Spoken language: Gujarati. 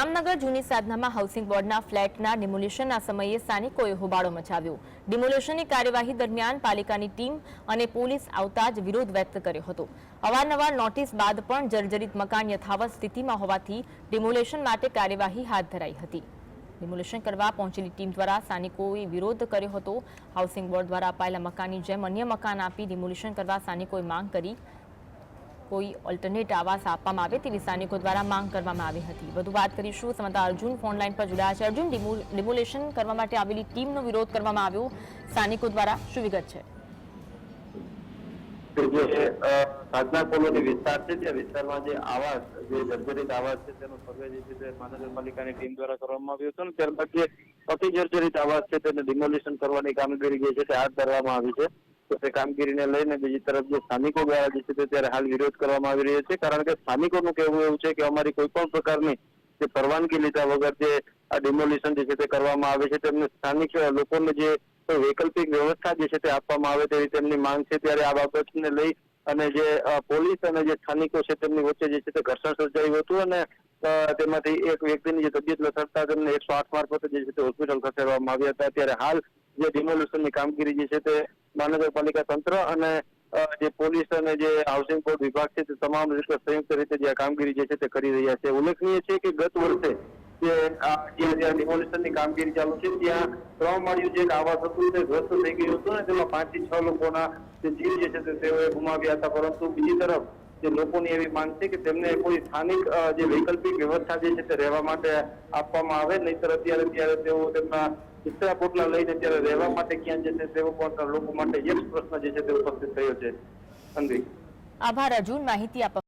જામનગર જૂની સાધનામાં હાઉસિંગ બોર્ડના ફ્લેટના ડિમોલિશનના સમયે સ્થાનિકોએ હોબાળો મચાવ્યો। ડિમોલિશનની કાર્યવાહી દરમિયાન પાલિકાની ટીમ અને પોલીસ આવતા જ વિરોધ વ્યક્ત કર્યો હતો। અવારનવાર નોટિસ બાદ પણ જર્જરિત મકાન યથાવત સ્થિતિમાં હોવાથી ડિમોલિશન માટે કાર્યવાહી હાથ ધરાઈ હતી। ડિમોલિશન કરવા પહોંચેલી ટીમ દ્વારા સ્થાનિકોએ વિરોધ કર્યો હતો। હાઉસિંગ બોર્ડ દ્વારા અપાયેલા મકાનની જેમ અન્ય મકાન આપી ડિમોલિશન કરવા સ્થાનિકોએ માંગ કરી। કોઈ ઓલ્ટરનેટ આવાસ આપવામાં આવે તેવી સ્થાનિકો દ્વારા માંગ કરવામાં આવી હતી। વધુ વાત કરીશું, સંવાદદાતા અર્જુન ફોન લાઈન પર જોડાયા છે। અર્જુન, ડિમોલિશન કરવા માટે આવેલી ટીમનો વિરોધ કરવામાં આવ્યો, સ્થાનિકો દ્વારા શું વિગત છે? સાધના કોલોની વિસ્તાર છે, તે વિસ્તારમાં જે આવાસ, જે જર્જરિત આવાસ છે તેનો સર્વે જે છે તે મહાનગરપાલિકાની ટીમ દ્વારા કરવામાં આવ્યો હતો અને ત્યારબાદ જે અતિ જર્જરિત આવાસ છે તેને ડિમોલિશન કરવાની કામગીરી જે છે તે હાથ ધરવામાં આવી છે। તો તે કામગીરીને લઈને બીજી તરફ જે સ્થાનિકો દ્વારા જે છે તે ત્યારે હાલ વિરોધ કરવામાં આવી રહ્યો છે, કારણ કે સ્થાનિકોનું કહેવું એવું છે કે અમારી કોઈ પણ પ્રકારની જે પરવાનગી લીધા વગર જે આ ડિમોલિશન જે છે તે કરવામાં આવે છે, તેમને સ્થાનિક લોકોને જે વૈકલ્પિક વ્યવસ્થા જે છે તે આપવામાં આવે તેવી તેમની માંગ છે। ત્યારે આ બાબતને લઈ અને જે પોલીસ અને જે સ્થાનિકો છે તેમની વચ્ચે જે છે તે ઘર્ષણ સર્જાયું હતું અને તેમાંથી એક વ્યક્તિની જે તબિયત લથડતા તેમને 108 મારફતે જે છે તે હોસ્પિટલ ખસેડવામાં આવ્યા હતા। ત્યારે હાલ જે ડિમોલિશનની કામગીરી જે છે તે મહાનગરપાલિકા તંત્ર અને જે પોલીસ અને જે હાઉસિંગ બોર્ડ વિભાગ છે તે તમામ રીતે સંયુક્ત રીતે જે કામગીરી જે છે તે કરી રહ્યા છે। ઉલ્લેખનીય છે કે ગત વર્ષે જ્યાં ડિમોલિશનની કામગીરી ચાલુ છે ત્યાં 3 માળિયું જે આવાસ હતું તે ધ્વસ્ત થઈ ગયું હતું અને તેમાં 5 થી 6 લોકોના જે જીવ જે છે તેઓએ ગુમાવ્યા હતા। પરંતુ બીજી તરફ જે લોકોની એવી માંગ છે કે તેમને કોઈ સ્થાનિક જે વૈકલ્પિક વ્યવસ્થા જે છે તે રહેવા માટે આપવામાં આવે, નહીંતર અત્યારે તેઓ તેમના વિસ્તરા પોટલા લઈને અત્યારે રહેવા માટે ક્યાં જે છે તેઓ પણ લોકો માટે એક પ્રશ્ન જે છે તે ઉપસ્થિત થયો છે। આભાર અર્જુન, માહિતી આપવા